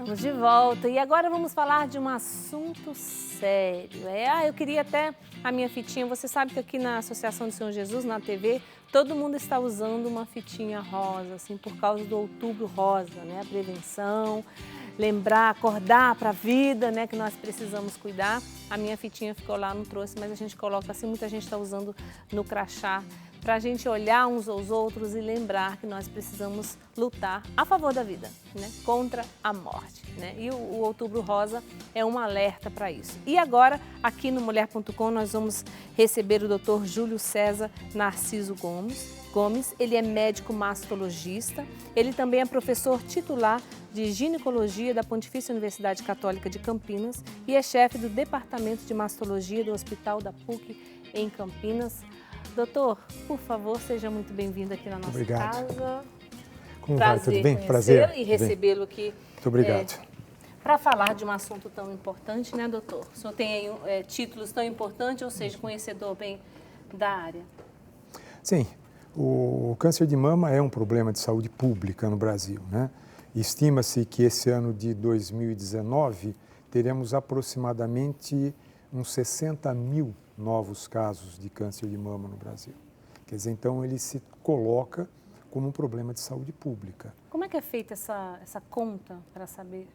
Estamos de volta e agora vamos falar de um assunto sério. Eu queria até a minha fitinha. Você sabe que aqui na Associação de Senhor Jesus, na TV, todo mundo está usando uma fitinha rosa, assim, por causa do Outubro Rosa, né? A prevenção, lembrar, acordar para a vida, né? Que nós precisamos cuidar. A minha fitinha ficou lá, não trouxe, mas a gente coloca assim, muita gente está usando no crachá, para a gente olhar uns aos outros e lembrar que nós precisamos lutar a favor da vida, né? Contra a morte, né? E o Outubro Rosa é um alerta para isso. E agora, aqui no Mulher.com, nós vamos receber o Dr. Júlio César Narciso Gomes. Ele é médico mastologista, ele também é professor titular de ginecologia da Pontifícia Universidade Católica de Campinas e é chefe do Departamento de Mastologia do Hospital da PUC em Campinas. Doutor, por favor, seja muito bem-vindo aqui na nossa casa. Como vai? Tudo bem? Prazer e recebê-lo aqui. Muito obrigado. Para falar de um assunto tão importante, né, doutor? O senhor tem aí títulos tão importantes, ou seja, conhecedor bem da área. Sim, o câncer de mama é um problema de saúde pública no Brasil, né? Estima-se que esse ano de 2019 teremos aproximadamente uns 60 mil novos casos de câncer de mama no Brasil. Quer dizer, então ele se coloca como um problema de saúde pública. Como é que é feita essa conta para saber?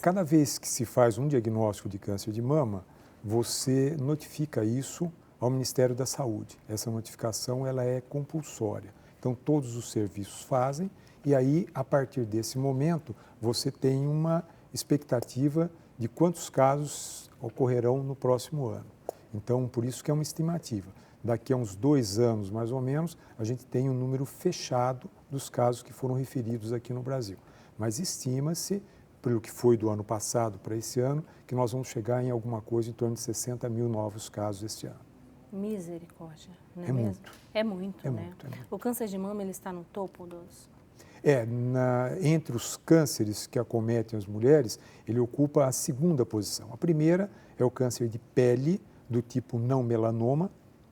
Cada vez que se faz um diagnóstico de câncer de mama, você notifica isso ao Ministério da Saúde. Essa notificação ela é compulsória. Então todos os serviços fazem e aí, a partir desse momento, você tem uma expectativa de quantos casos ocorrerão no próximo ano. Então, por isso que é uma estimativa. Daqui a uns 2 anos, mais ou menos, a gente tem um número fechado dos casos que foram referidos aqui no Brasil. Mas estima-se, pelo que foi do ano passado para esse ano, que nós vamos chegar em alguma coisa em torno de 60 mil novos casos este ano. Misericórdia, não é mesmo? Muito. É muito, né? Muito, é muito. O câncer de mama, ele está no topo dos... Entre os cânceres que acometem as mulheres, ele ocupa a segunda posição. A primeira é o câncer de pele, do tipo não melanoma,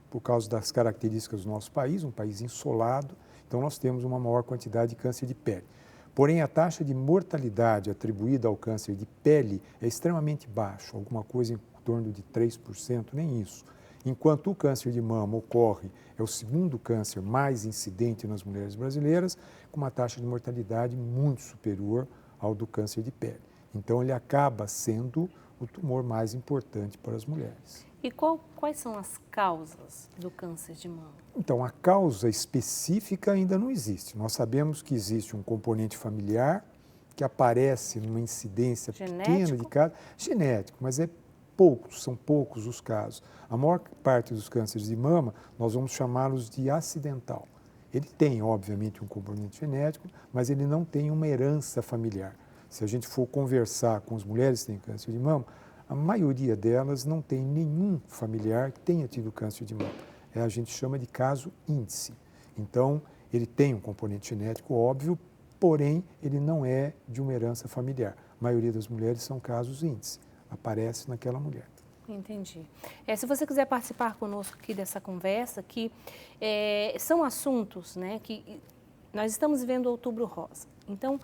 por causa das características do nosso país, um país ensolado, então nós temos uma maior quantidade de câncer de pele. Porém, a taxa de mortalidade atribuída ao câncer de pele é extremamente baixa, alguma coisa em torno de 3%, nem isso. Enquanto o câncer de mama ocorre, é o segundo câncer mais incidente nas mulheres brasileiras, com uma taxa de mortalidade muito superior ao do câncer de pele. Então, ele acaba sendo o tumor mais importante para as mulheres. E quais são as causas do câncer de mama? Então, a causa específica ainda não existe. Nós sabemos que existe um componente familiar que aparece numa incidência pequena de casos. Genético, mas são poucos os casos. A maior parte dos cânceres de mama, nós vamos chamá-los de acidental. Ele tem, obviamente, um componente genético, mas ele não tem uma herança familiar. Se a gente for conversar com as mulheres que têm câncer de mama, a maioria delas não tem nenhum familiar que tenha tido câncer de mama. A gente chama de caso índice. Então, ele tem um componente genético óbvio, porém, ele não é de uma herança familiar. A maioria das mulheres são casos índice. Aparece naquela mulher. Entendi. Se você quiser participar conosco aqui dessa conversa, que são assuntos, né, que nós estamos vivendo Outubro Rosa. Então,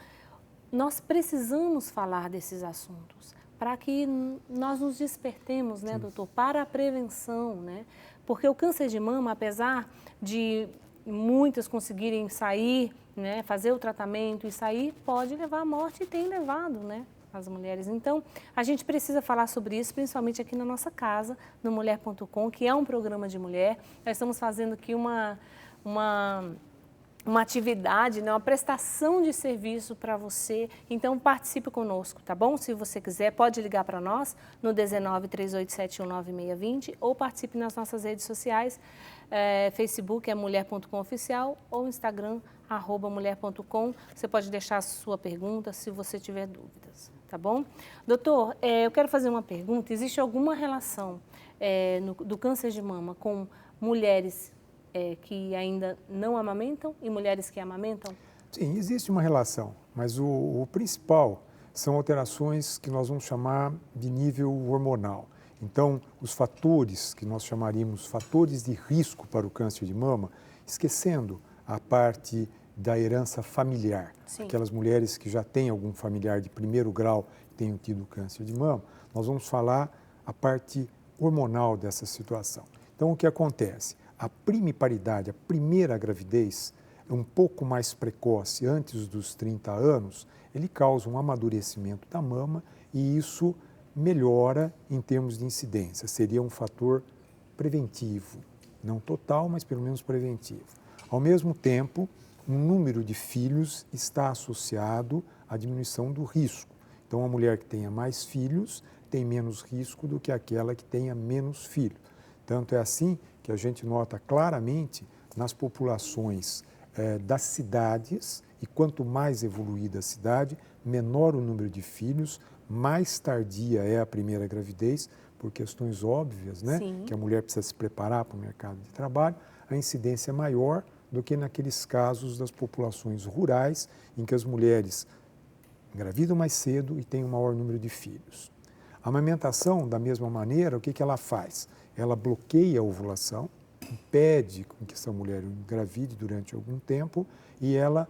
nós precisamos falar desses assuntos para que nós nos despertemos, né, doutor, para a prevenção, né? Porque o câncer de mama, apesar de muitas conseguirem sair, né, fazer o tratamento e sair, pode levar à morte e tem levado, né? As mulheres. Então, a gente precisa falar sobre isso, principalmente aqui na nossa casa, no Mulher.com, que é um programa de mulher. Nós estamos fazendo aqui uma atividade, né, uma prestação de serviço para você. Então, participe conosco, tá bom? Se você quiser, pode ligar para nós no 1938719620 ou participe nas nossas redes sociais. Facebook é Mulher.com Oficial ou Instagram, @mulher.com. Você pode deixar a sua pergunta se você tiver dúvidas. Tá bom? Doutor, eu quero fazer uma pergunta. Existe alguma relação do câncer de mama com mulheres que ainda não amamentam e mulheres que amamentam? Sim, existe uma relação, mas o principal são alterações que nós vamos chamar de nível hormonal. Então, os fatores que nós chamaríamos fatores de risco para o câncer de mama, esquecendo a parte da herança familiar. Sim. Aquelas mulheres que já têm algum familiar de primeiro grau que tenham tido câncer de mama, nós vamos falar a parte hormonal dessa situação. Então, o que acontece? A primiparidade, a primeira gravidez, um pouco mais precoce, antes dos 30 anos, ele causa um amadurecimento da mama e isso melhora em termos de incidência. Seria um fator preventivo, não total, mas pelo menos preventivo. Ao mesmo tempo, um número de filhos está associado à diminuição do risco. Então, a mulher que tenha mais filhos tem menos risco do que aquela que tenha menos filhos. Tanto é assim que a gente nota claramente nas populações das cidades, e quanto mais evoluída a cidade, menor o número de filhos, mais tardia é a primeira gravidez, por questões óbvias, né? Sim. Que a mulher precisa se preparar para o mercado de trabalho, a incidência é maior do que naqueles casos das populações rurais, em que as mulheres engravidam mais cedo e têm um maior número de filhos. A amamentação, da mesma maneira, o que ela faz? Ela bloqueia a ovulação, impede que essa mulher engravide durante algum tempo e ela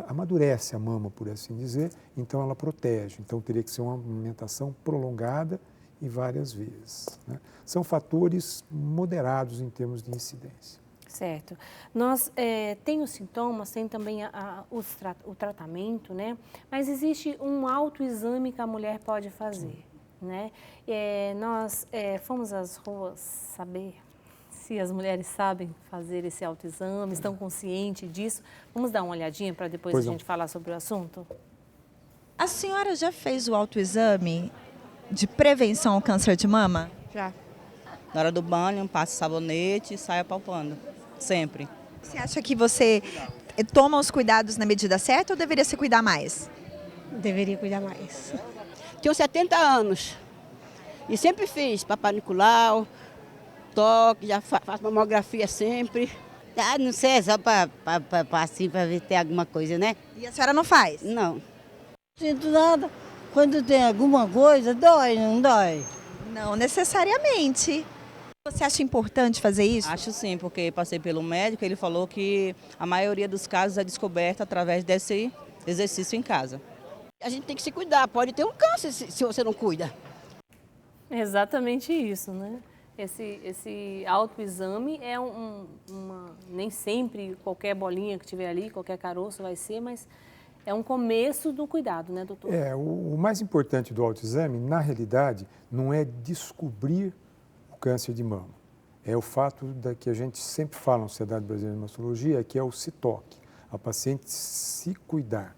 amadurece a mama, por assim dizer, então ela protege. Então teria que ser uma amamentação prolongada e várias vezes, né? São fatores moderados em termos de incidência. Certo. Nós tem os sintomas, tem também o tratamento, né? Mas existe um autoexame que a mulher pode fazer, né? Nós fomos às ruas saber se as mulheres sabem fazer esse autoexame, estão conscientes disso. Vamos dar uma olhadinha para depois a gente falar sobre o assunto? A senhora já fez o autoexame de prevenção ao câncer de mama? Já. Na hora do banho, passa sabonete e sai apalpando. Sempre. Você acha que você toma os cuidados na medida certa ou deveria se cuidar mais? Deveria cuidar mais. Tenho 70 anos e sempre fiz Papai Nicolau, toque, já faço mamografia sempre. Ah, não sei, é só para assim, para ver se tem alguma coisa, né? E a senhora não faz? Não. Não sinto nada. Quando tem alguma coisa, dói, não dói? Não necessariamente. Você acha importante fazer isso? Acho sim, porque passei pelo médico, ele falou que a maioria dos casos é descoberta através desse exercício em casa. A gente tem que se cuidar, pode ter um câncer se você não cuida. Exatamente isso, né? Esse autoexame é nem sempre qualquer bolinha que tiver ali, qualquer caroço vai ser, mas é um começo do cuidado, né, doutor? O mais importante do autoexame, na realidade, não é descobrir o câncer de mama. É o fato que a gente sempre fala na Sociedade Brasileira de Mastologia, que é o se toque, a paciente se cuidar.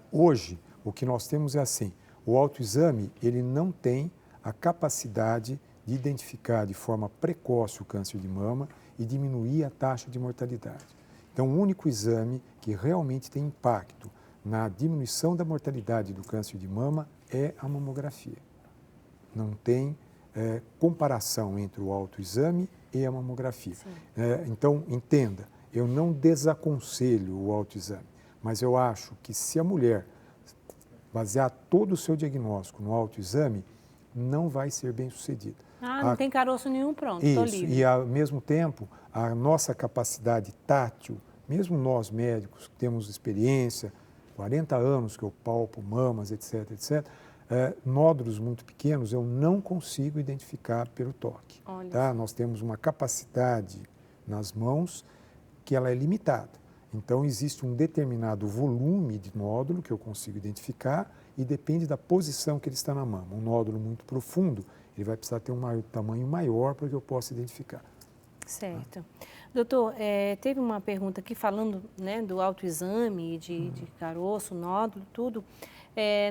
Hoje, o que nós temos é assim, o autoexame, ele não tem a capacidade de identificar de forma precoce o câncer de mama e diminuir a taxa de mortalidade. Então, o único exame que realmente tem impacto na diminuição da mortalidade do câncer de mama é a mamografia. Não tem comparação entre o autoexame e a mamografia. Então, entenda, eu não desaconselho o autoexame, mas eu acho que se a mulher basear todo o seu diagnóstico no autoexame, não vai ser bem sucedida. Não tem caroço nenhum, pronto, estou livre. E ao mesmo tempo, a nossa capacidade tátil, mesmo nós médicos que temos experiência, 40 anos que eu palpo mamas, etc, etc, nódulos muito pequenos eu não consigo identificar pelo toque. Tá? Nós temos uma capacidade nas mãos que ela é limitada. Então, existe um determinado volume de nódulo que eu consigo identificar e depende da posição que ele está na mama. Um nódulo muito profundo, ele vai precisar ter um tamanho maior para que eu possa identificar. Certo. Doutor, teve uma pergunta aqui falando, né, do autoexame, de caroço, nódulo, tudo.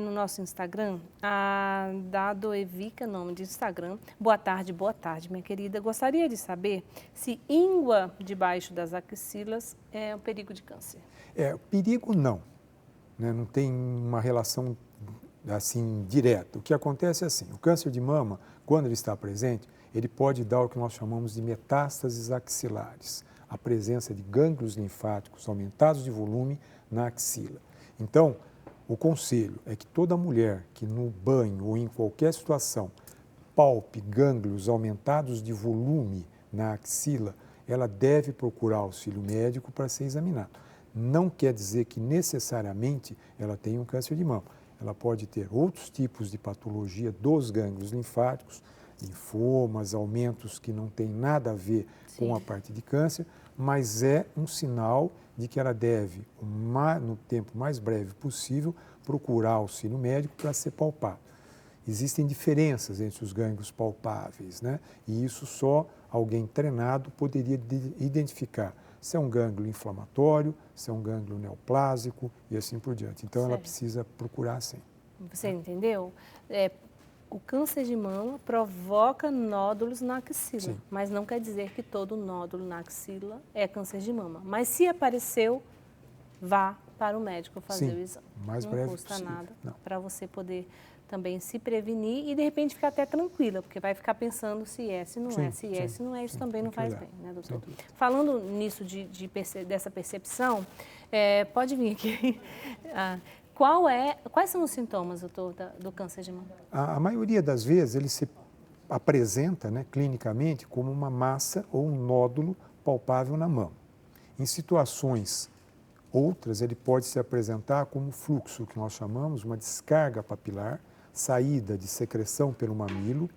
No nosso Instagram, a Dado Evica, nome de Instagram. Boa tarde, minha querida. Gostaria de saber se íngua debaixo das axilas é um perigo de câncer. Perigo não, né? Não tem uma relação assim direta. O que acontece é assim, o câncer de mama, quando ele está presente, ele pode dar o que nós chamamos de metástases axilares, a presença de gânglios linfáticos aumentados de volume na axila. Então, o conselho é que toda mulher que no banho ou em qualquer situação palpe gânglios aumentados de volume na axila, ela deve procurar auxílio médico para ser examinada. não quer dizer que necessariamente ela tenha um câncer de mama. Ela pode ter outros tipos de patologia dos gânglios linfáticos, linfomas, aumentos que não tem nada a ver com a parte de câncer, mas é um sinal de que ela deve, no tempo mais breve possível, procurar auxílio médico para ser palpado. Existem diferenças entre os gânglios palpáveis, né? E isso só alguém treinado poderia identificar se é um gânglio inflamatório, se é um gânglio neoplásico e assim por diante. Então, ela precisa procurar sim. Você entendeu? O câncer de mama provoca nódulos na axila, mas não quer dizer que todo nódulo na axila é câncer de mama. Mas se apareceu, vá para o médico fazer o exame. Mais não breve custa possível. nada para você poder também se prevenir e de repente ficar até tranquila, porque vai ficar pensando se é, se não é, se é, se não é, isso também não faz bem, né, doutor? Falando nisso dessa percepção, pode vir aqui. Quais são os sintomas, doutor, do câncer de mama? A maioria das vezes ele se apresenta, né, clinicamente como uma massa ou um nódulo palpável na mama. Em situações outras, ele pode se apresentar como fluxo, que nós chamamos uma descarga papilar, saída de secreção pelo mamilo,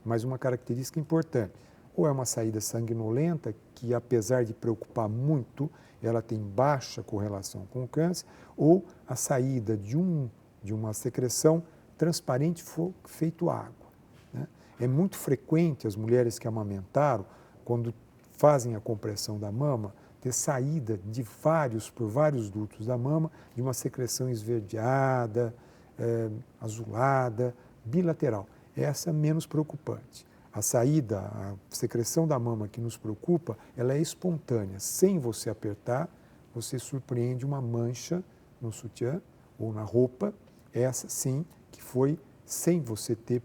mas uma característica importante. Ou é uma saída sanguinolenta, que apesar de preocupar muito, ela tem baixa correlação com o câncer, ou a saída de uma secreção transparente feito água, né? É muito frequente as mulheres que amamentaram, quando fazem a compressão da mama, ter saída por vários dutos da mama, de uma secreção esverdeada, azulada, bilateral. Essa é menos preocupante. A secreção da mama que nos preocupa, ela é espontânea. Sem você apertar, você surpreende uma mancha no sutiã ou na roupa, essa sim, que foi sem você ter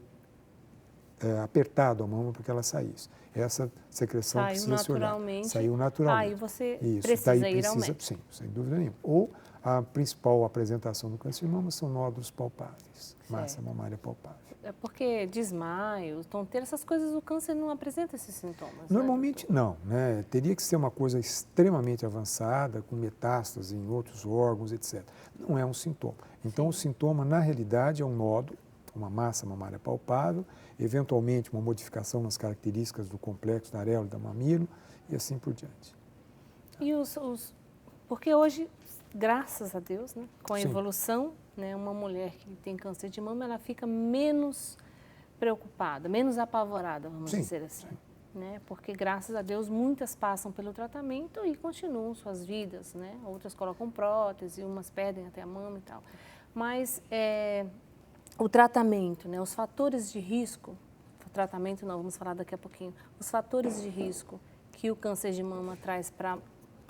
apertado a mama para que ela saísse. Essa secreção precisa ser olhada. Saiu naturalmente. Aí você Isso, precisa ir ao médico. Sim, sem dúvida nenhuma. Ou a principal apresentação do câncer de mama são nódulos palpáveis, massa mamária palpável. É porque desmaio, tonteira, essas coisas, o câncer não apresenta esses sintomas. Normalmente não, né? Teria que ser uma coisa extremamente avançada, com metástase em outros órgãos, etc. Não é um sintoma. Então, o sintoma, na realidade, é um nódulo, uma massa mamária palpável, eventualmente uma modificação nas características do complexo da areola e da mamilo e assim por diante. E porque hoje, graças a Deus, né, com a Sim. evolução, né, uma mulher que tem câncer de mama, ela fica menos preocupada, menos apavorada, vamos dizer assim. Né? Porque, graças a Deus, muitas passam pelo tratamento e continuam suas vidas, né? Outras colocam prótese, umas perdem até a mama e tal. Mas o tratamento, né? Os fatores de risco, tratamento não, vamos falar daqui a pouquinho, os fatores de risco que o câncer de mama traz para a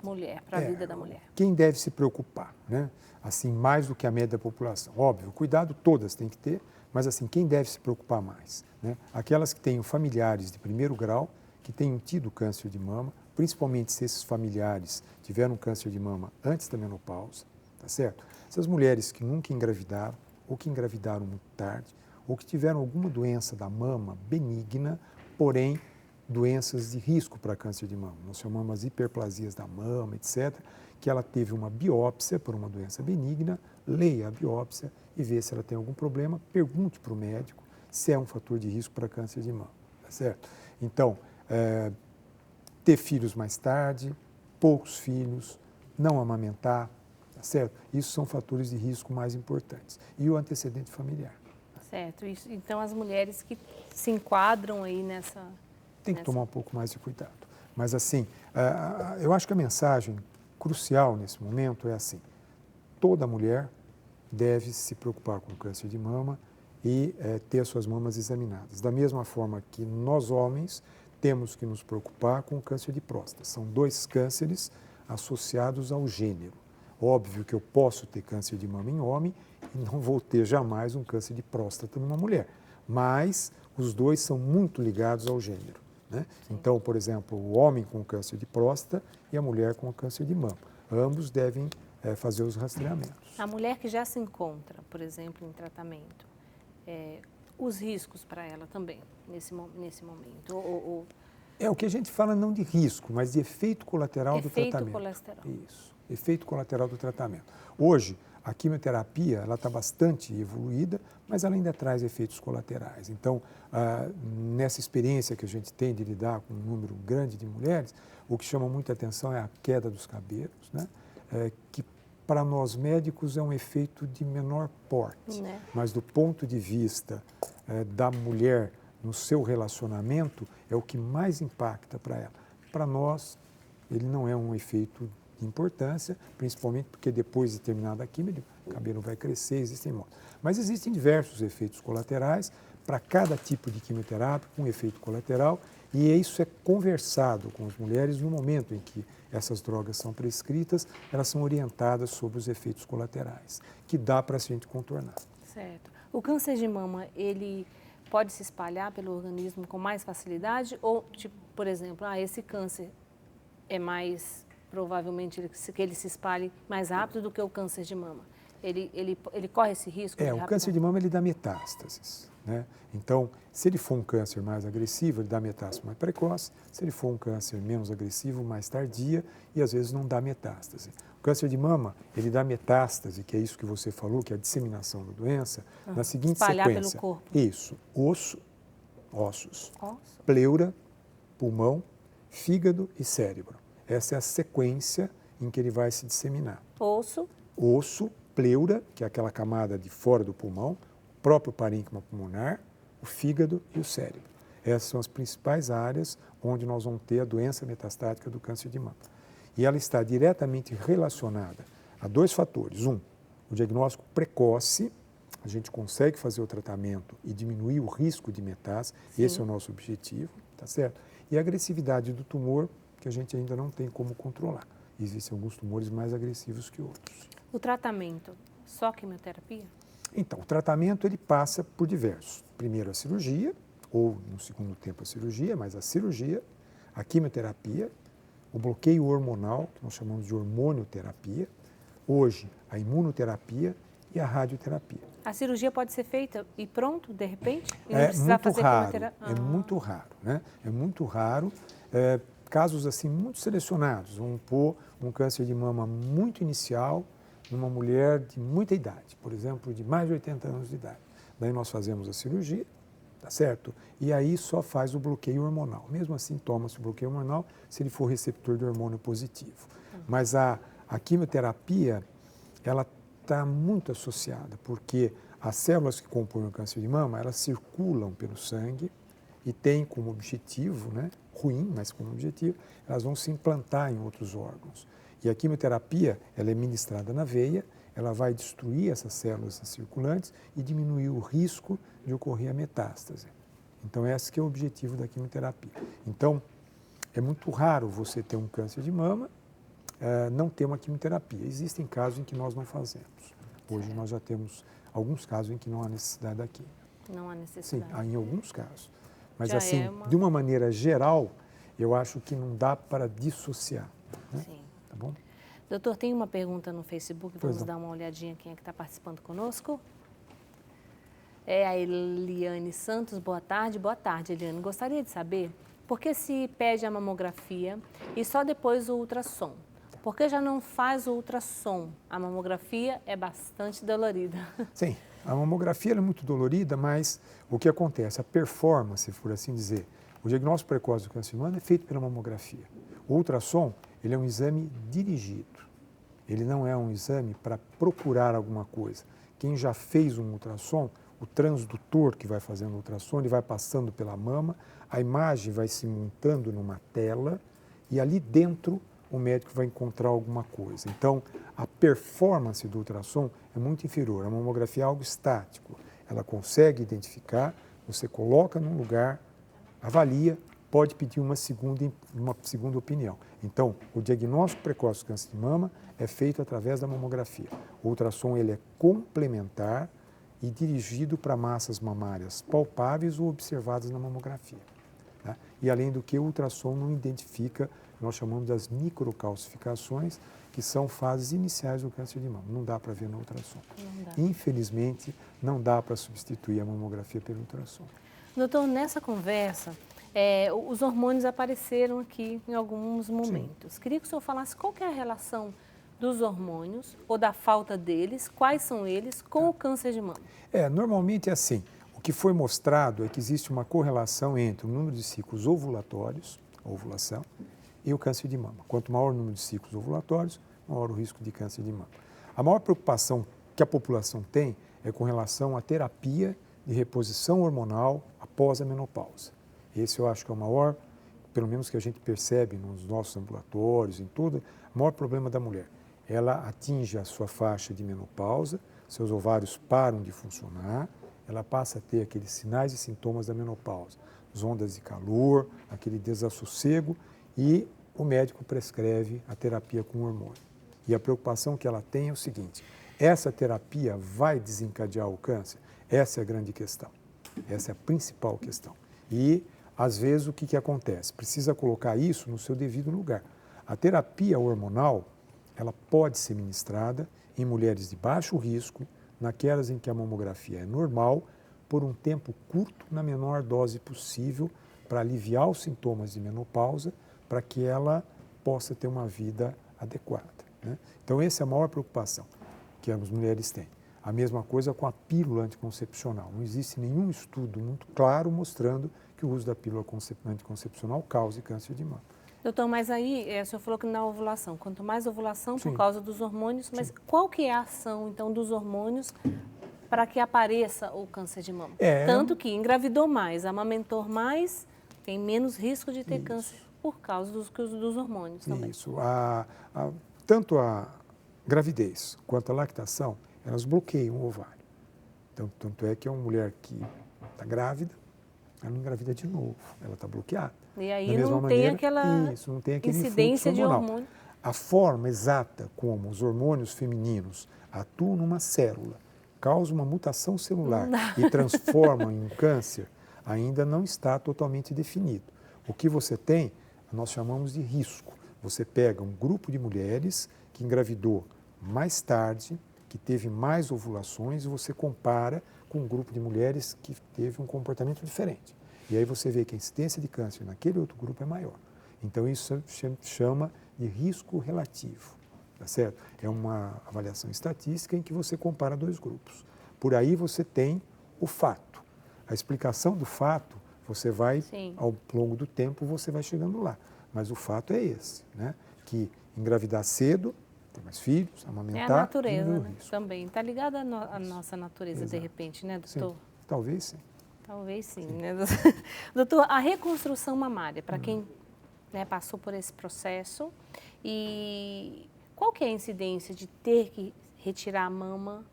mulher, para a vida da mulher. Quem deve se preocupar, né? Assim, mais do que a média da população. Óbvio, cuidado todas têm que ter, mas assim, quem deve se preocupar mais? Né? Aquelas que tenham familiares de primeiro grau, que tenham tido câncer de mama, principalmente se esses familiares tiveram câncer de mama antes da menopausa, tá certo? Essas mulheres que nunca engravidaram, ou que engravidaram muito tarde, ou que tiveram alguma doença da mama benigna, porém doenças de risco para câncer de mama. Nós chamamos as hiperplasias da mama, etc., que ela teve uma biópsia por uma doença benigna, leia a biópsia e vê se ela tem algum problema, pergunte para o médico se é um fator de risco para câncer de mama, tá certo? Então, ter filhos mais tarde, poucos filhos, não amamentar, tá certo? Isso são fatores de risco mais importantes. E o antecedente familiar. Certo. Isso, então, as mulheres que se enquadram aí nessa... Tem que tomar um pouco mais de cuidado. Mas, assim, eu acho que a mensagem crucial nesse momento é assim: toda mulher deve se preocupar com o câncer de mama e ter as suas mamas examinadas. Da mesma forma que nós, homens, temos que nos preocupar com o câncer de próstata. São dois cânceres associados ao gênero. Óbvio que eu posso ter câncer de mama em homem e não vou ter jamais um câncer de próstata numa mulher. Mas os dois são muito ligados ao gênero, né? Então, por exemplo, o homem com câncer de próstata e a mulher com câncer de mama. Ambos devem fazer os rastreamentos. A mulher que já se encontra, por exemplo, em tratamento, os riscos para ela também, nesse momento? É o que a gente fala não de risco, mas de efeito colateral do tratamento. Efeito colateral. Isso. efeito colateral do tratamento. Hoje, a quimioterapia ela está bastante evoluída, mas ela ainda traz efeitos colaterais. Então, nessa experiência que a gente tem de lidar com um número grande de mulheres, o que chama muita atenção é a queda dos cabelos, né? Que para nós médicos é um efeito de menor porte, Né? mas do ponto de vista da mulher no seu relacionamento é o que mais impacta para ela. Para nós, ele não é um efeito de importância, principalmente porque depois de terminada a quimio, o cabelo vai crescer, existem modos. Mas existem diversos efeitos colaterais para cada tipo de quimioterapia, com efeito colateral, e isso é conversado com as mulheres no momento em que essas drogas são prescritas, elas são orientadas sobre os efeitos colaterais, que dá para a gente contornar. Certo. O câncer de mama, ele pode se espalhar pelo organismo com mais facilidade? Ou, tipo, por exemplo, esse câncer é mais, provavelmente, que ele se espalhe mais rápido do que o câncer de mama? Ele corre esse risco? O câncer de mama ele dá metástases, né? Então, se ele for um câncer mais agressivo, ele dá metástase mais precoce. Se ele for um câncer menos agressivo, mais tardia, e às vezes não dá metástase. O câncer de mama, ele dá metástase, que é isso que você falou, que é a disseminação da doença, na seguinte espalhar sequência. Pelo corpo. Isso, ossos, pleura, pulmão, fígado e cérebro. Essa é a sequência em que ele vai se disseminar. Osso, pleura, que é aquela camada de fora do pulmão, o próprio parênquima pulmonar, o fígado e o cérebro. Essas são as principais áreas onde nós vamos ter a doença metastática do câncer de mama. E ela está diretamente relacionada a dois fatores. Um, o diagnóstico precoce, a gente consegue fazer o tratamento e diminuir o risco de metástase, esse é o nosso objetivo, tá certo? E a agressividade do tumor, que a gente ainda não tem como controlar. Existem alguns tumores mais agressivos que outros. O tratamento, só quimioterapia? Então, o tratamento ele passa por diversos. Primeiro a cirurgia, ou no segundo tempo a cirurgia, mas a cirurgia, a quimioterapia, o bloqueio hormonal, que nós chamamos de hormonioterapia, hoje a imunoterapia e a radioterapia. A cirurgia pode ser feita e pronto, de repente? E não É precisa muito fazer raro, quimioterapia? é muito raro, né? É muito raro. Casos assim muito selecionados, vamos pôr um câncer de mama muito inicial numa mulher de muita idade, por exemplo, de mais de 80 anos de idade. Daí nós fazemos a cirurgia, tá certo? E aí só faz o bloqueio hormonal. Mesmo assim, toma-se o bloqueio hormonal se ele for receptor de hormônio positivo. Mas a quimioterapia, ela está muito associada, porque as células que compõem o câncer de mama, elas circulam pelo sangue e têm como objetivo, né, ruim, mas como objetivo, elas vão se implantar em outros órgãos. E a quimioterapia, ela é ministrada na veia, ela vai destruir essas células circulantes e diminuir o risco de ocorrer a metástase. Então, esse que é o objetivo da quimioterapia. Então, é muito raro você ter um câncer de mama, não ter uma quimioterapia. Existem casos em que nós não fazemos. Hoje nós já temos alguns casos em que não há necessidade da quimio. Não há necessidade. Sim, há em alguns casos. Mas Já assim, de uma maneira geral, eu acho que não dá para dissociar. Né? Sim. Tá bom? Doutor, tem uma pergunta no Facebook, vamos Pois não. dar uma olhadinha quem é que está participando conosco. É a Eliane Santos, boa tarde. Boa tarde, Eliane. Gostaria de saber por que se pede a mamografia e só depois o ultrassom? Por que já não faz o ultrassom? A mamografia é bastante dolorida. Sim, a mamografia é muito dolorida, mas o que acontece? A performance, por assim dizer, o diagnóstico precoce do câncer de mama é feito pela mamografia. O ultrassom, ele é um exame dirigido. Ele não é um exame para procurar alguma coisa. Quem já fez um ultrassom, o transdutor que vai fazendo o ultrassom, ele vai passando pela mama, a imagem vai se montando numa tela e ali dentro o médico vai encontrar alguma coisa. Então, a performance do ultrassom é muito inferior. A mamografia é algo estático. Ela consegue identificar, você coloca num lugar, avalia, pode pedir uma segunda opinião. Então, o diagnóstico precoce do câncer de mama é feito através da mamografia. O ultrassom ele é complementar e dirigido para massas mamárias palpáveis ou observadas na mamografia. Tá? E além do que, o ultrassom não identifica, nós chamamos das microcalcificações, que são fases iniciais do câncer de mama. Não dá para ver no ultrassom. Infelizmente, não dá para substituir a mamografia pelo ultrassom. Doutor, nessa conversa, os hormônios apareceram aqui em alguns momentos. Sim. Queria que o senhor falasse qual que é a relação dos hormônios ou da falta deles, quais são eles, com o câncer de mama? Normalmente é assim. O que foi mostrado é que existe uma correlação entre o número de ciclos ovulatórios, a ovulação, e o câncer de mama. Quanto maior o número de ciclos ovulatórios, maior o risco de câncer de mama. A maior preocupação que a população tem é com relação à terapia de reposição hormonal após a menopausa. Esse eu acho que é o maior, pelo menos que a gente percebe nos nossos ambulatórios, em tudo, o maior problema da mulher. Ela atinge a sua faixa de menopausa, seus ovários param de funcionar, ela passa a ter aqueles sinais e sintomas da menopausa, as ondas de calor, aquele desassossego, e o médico prescreve a terapia com hormônio. E a preocupação que ela tem é o seguinte: essa terapia vai desencadear o câncer? Essa é a grande questão, essa é a principal questão. E, às vezes, o que acontece? Precisa colocar isso no seu devido lugar. A terapia hormonal, ela pode ser ministrada em mulheres de baixo risco, naquelas em que a mamografia é normal, por um tempo curto, na menor dose possível, para aliviar os sintomas de menopausa, para que ela possa ter uma vida adequada, né? Então, essa é a maior preocupação que as mulheres têm. A mesma coisa com a pílula anticoncepcional. Não existe nenhum estudo muito claro mostrando que o uso da pílula anticoncepcional cause câncer de mama. Doutor, mas aí, o senhor falou que na ovulação, quanto mais ovulação Sim. por causa dos hormônios, mas Sim. qual que é a ação, então, dos hormônios para que apareça o câncer de mama? Tanto que engravidou mais, amamentou mais, tem menos risco de ter câncer por causa dos hormônios também. Isso. Tanto a gravidez quanto a lactação, elas bloqueiam o ovário. Então, tanto é que uma mulher que está grávida, ela não engravida de novo, ela está bloqueada. E aí não tem aquela não tem aquele incidência de hormonal. hormônio. A forma exata como os hormônios femininos atuam numa célula, causam uma mutação celular e transformam em um câncer, ainda não está totalmente definido. O que você tem, nós chamamos de risco. Você pega um grupo de mulheres que engravidou mais tarde, que teve mais ovulações, e você compara com um grupo de mulheres que teve um comportamento diferente. E aí você vê que a incidência de câncer naquele outro grupo é maior. Então, isso chama de risco relativo, tá certo? É uma avaliação estatística em que você compara dois grupos. Por aí você tem o fato. A explicação do fato, você vai, ao longo do tempo, você vai chegando lá. Mas o fato é esse, né? Que engravidar cedo, ter mais filhos, amamentar... É a natureza, né? Também. Está ligada à nossa natureza, de repente, né, doutor? Sim. Talvez sim. Talvez sim, né? Doutor, a reconstrução mamária, para quem passou por esse processo, e qual que é a incidência de ter que retirar a mama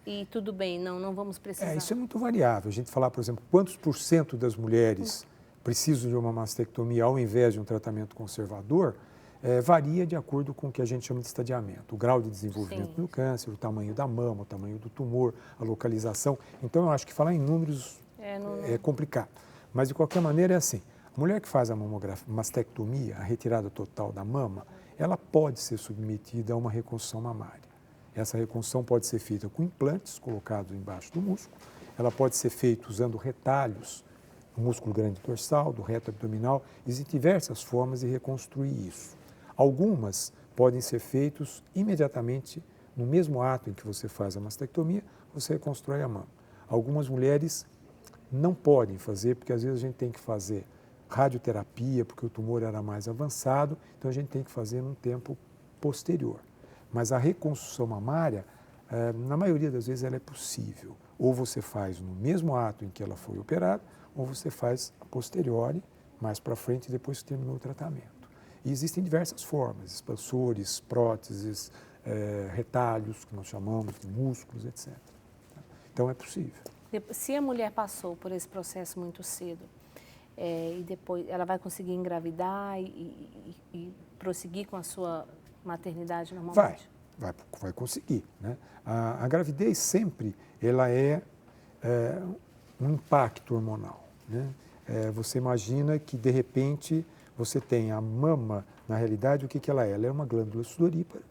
e tudo bem, não vamos precisar? Isso é muito variável. A gente falar, por exemplo, quantos % das mulheres precisam de uma mastectomia ao invés de um tratamento conservador, varia de acordo com o que a gente chama de estadiamento, o grau de desenvolvimento do câncer, o tamanho da mama, o tamanho do tumor, a localização. Então, eu acho que falar em números é complicado. Mas, de qualquer maneira, é assim. A mulher que faz a mastectomia, a retirada total da mama, ela pode ser submetida a uma reconstrução mamária. Essa reconstrução pode ser feita com implantes colocados embaixo do músculo, ela pode ser feita usando retalhos do músculo grande dorsal, do reto abdominal. Existem diversas formas de reconstruir isso. Algumas podem ser feitas imediatamente no mesmo ato em que você faz a mastectomia, você reconstrói a mama. Algumas mulheres não podem fazer, porque às vezes a gente tem que fazer radioterapia, porque o tumor era mais avançado, então a gente tem que fazer num tempo posterior. Mas a reconstrução mamária, na maioria das vezes, ela é possível. Ou você faz no mesmo ato em que ela foi operada, ou você faz a posteriori, mais para frente, depois que terminou o tratamento. E existem diversas formas, expansores, próteses, retalhos, que nós chamamos de músculos, etc. Então, é possível. Se a mulher passou por esse processo muito cedo, e depois ela vai conseguir engravidar e prosseguir com a sua maternidade normalmente? Vai conseguir, né? A gravidez sempre ela é um impacto hormonal, né? Você imagina que, de repente, você tem a mama, na realidade, o que ela é? Ela é uma glândula sudorípara,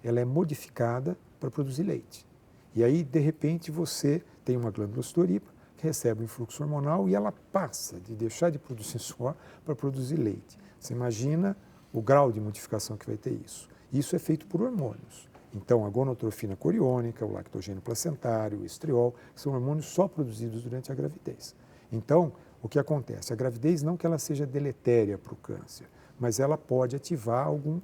ela é modificada para produzir leite. E aí, de repente, você tem uma glândula sudorípara que recebe um influxo hormonal e ela passa de deixar de produzir suor para produzir leite. Você imagina o grau de modificação que vai ter isso. Isso é feito por hormônios. Então, a gonotrofina coriônica, o lactogênio placentário, o estriol, são hormônios só produzidos durante a gravidez. Então, o que acontece? A gravidez não que ela seja deletéria para o câncer, mas ela pode ativar alguma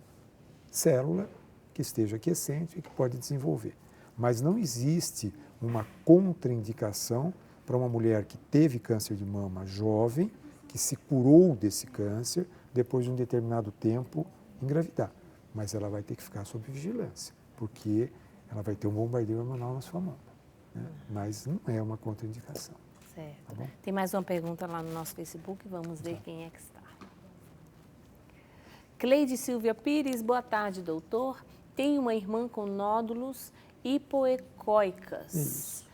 célula que esteja aquiescente e que pode desenvolver. Mas não existe uma contraindicação para uma mulher que teve câncer de mama jovem, que se curou desse câncer, depois de um determinado tempo engravidar. Mas ela vai ter que ficar sob vigilância, porque ela vai ter um bombardeio hormonal na sua mama, né? Mas não é uma contraindicação. Certo. Tá, tem mais uma pergunta lá no nosso Facebook, vamos ver quem é que está. Cleide Silvia Pires, boa tarde, doutor. Tenho uma irmã com nódulos hipoecóicas. Isso.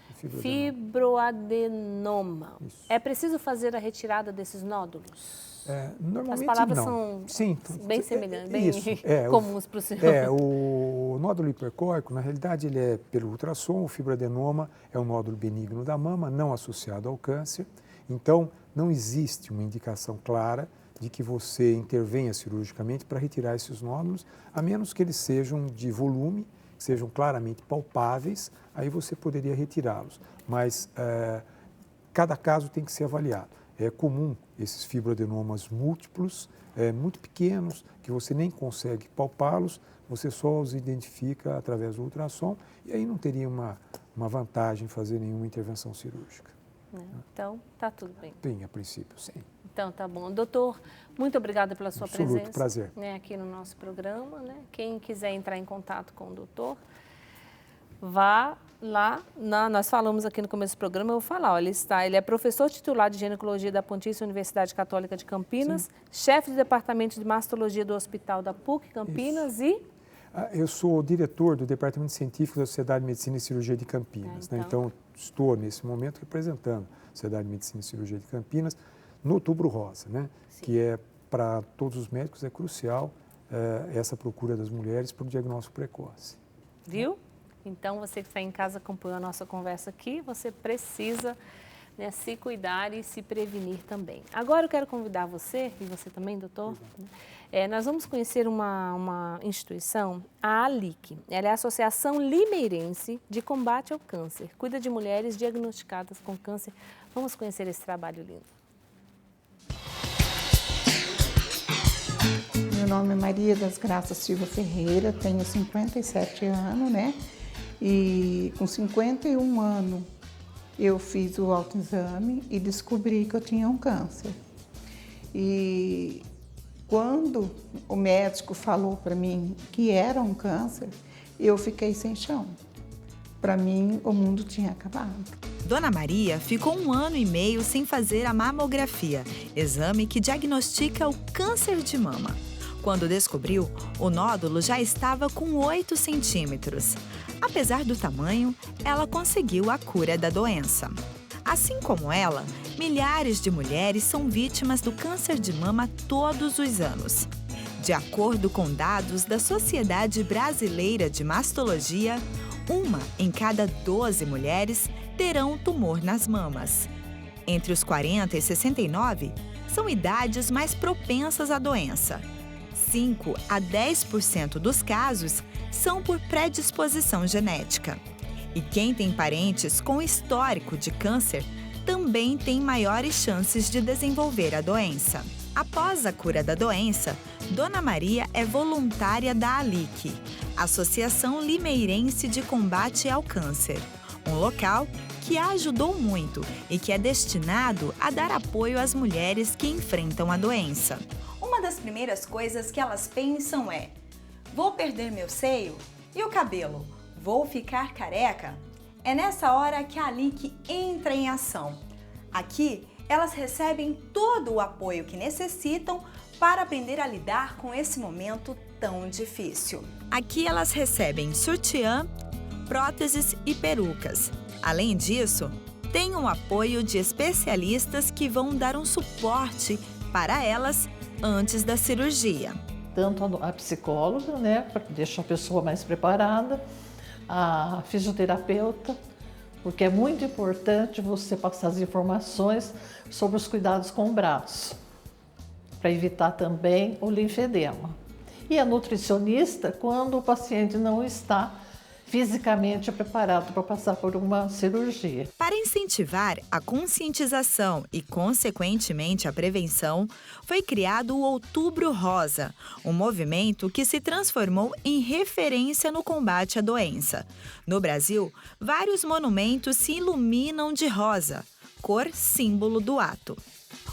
Fibroadenoma. Isso. É preciso fazer a retirada desses nódulos? Normalmente As palavras não. são Sim, bem semelhantes, bem isso, comuns para o senhor. O nódulo hipoecóico, na realidade, ele é pelo ultrassom. O fibroadenoma é um nódulo benigno da mama, não associado ao câncer. Então, não existe uma indicação clara de que você intervenha cirurgicamente para retirar esses nódulos, a menos que eles sejam de volume, sejam claramente palpáveis, aí você poderia retirá-los. Mas cada caso tem que ser avaliado. É comum esses fibroadenomas múltiplos, muito pequenos, que você nem consegue palpá-los, você só os identifica através do ultrassom, e aí não teria uma vantagem fazer nenhuma intervenção cirúrgica. Então, está tudo bem. Sim, a princípio, sim. Então, tá bom. Doutor, muito obrigada pela sua presença. Prazer. Aqui no nosso programa. Quem quiser entrar em contato com o doutor, vá lá, nós falamos aqui no começo do programa, eu vou falar, ele é professor titular de ginecologia da Pontífice Universidade Católica de Campinas, chefe do departamento de mastologia do Hospital da PUC Campinas. Isso. Eu sou diretor do Departamento Científico da Sociedade de Medicina e Cirurgia de Campinas. Então, estou, nesse momento, representando a Sociedade de Medicina e Cirurgia de Campinas no Outubro Rosa, que para todos os médicos é crucial essa procura das mulheres para o diagnóstico precoce. Viu? Então, você que está em casa acompanhando a nossa conversa aqui, você precisa se cuidar e se prevenir também. Agora eu quero convidar você, e você também, doutor, nós vamos conhecer uma instituição, a ALIC. Ela é a Associação Limeirense de Combate ao Câncer. Cuida de mulheres diagnosticadas com câncer. Vamos conhecer esse trabalho lindo. Meu nome é Maria das Graças Silva Ferreira, tenho 57 anos, E com 51 anos eu fiz o autoexame e descobri que eu tinha um câncer. E quando o médico falou para mim que era um câncer, eu fiquei sem chão. Para mim, o mundo tinha acabado. Dona Maria ficou 1 ano e meio sem fazer a mamografia, exame que diagnostica o câncer de mama. Quando descobriu, o nódulo já estava com 8 centímetros. Apesar do tamanho, ela conseguiu a cura da doença. Assim como ela, milhares de mulheres são vítimas do câncer de mama todos os anos. De acordo com dados da Sociedade Brasileira de Mastologia, 1 em cada 12 mulheres terão tumor nas mamas. Entre os 40 e 69, são idades mais propensas à doença. 5 a 10% dos casos são por predisposição genética. E quem tem parentes com histórico de câncer também tem maiores chances de desenvolver a doença. Após a cura da doença, Dona Maria é voluntária da ALIC, Associação Limeirense de Combate ao Câncer, um local que a ajudou muito e que é destinado a dar apoio às mulheres que enfrentam a doença. Uma das primeiras coisas que elas pensam é: vou perder meu seio? E o cabelo? Vou ficar careca? É nessa hora que a ALIC entra em ação. Aqui, elas recebem todo o apoio que necessitam para aprender a lidar com esse momento tão difícil. Aqui elas recebem sutiã, próteses e perucas. Além disso, tem o apoio de especialistas que vão dar um suporte para elas antes da cirurgia. Tanto a psicóloga, para deixar a pessoa mais preparada, a fisioterapeuta, porque é muito importante você passar as informações sobre os cuidados com o braço, para evitar também o linfedema. E a nutricionista quando o paciente não está fisicamente preparado para passar por uma cirurgia. Para incentivar a conscientização e, consequentemente, a prevenção, foi criado o Outubro Rosa, um movimento que se transformou em referência no combate à doença. No Brasil, vários monumentos se iluminam de rosa, cor símbolo do ato.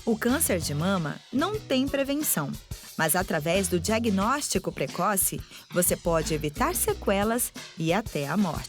O câncer de mama não tem prevenção, mas através do diagnóstico precoce, você pode evitar sequelas e até a morte.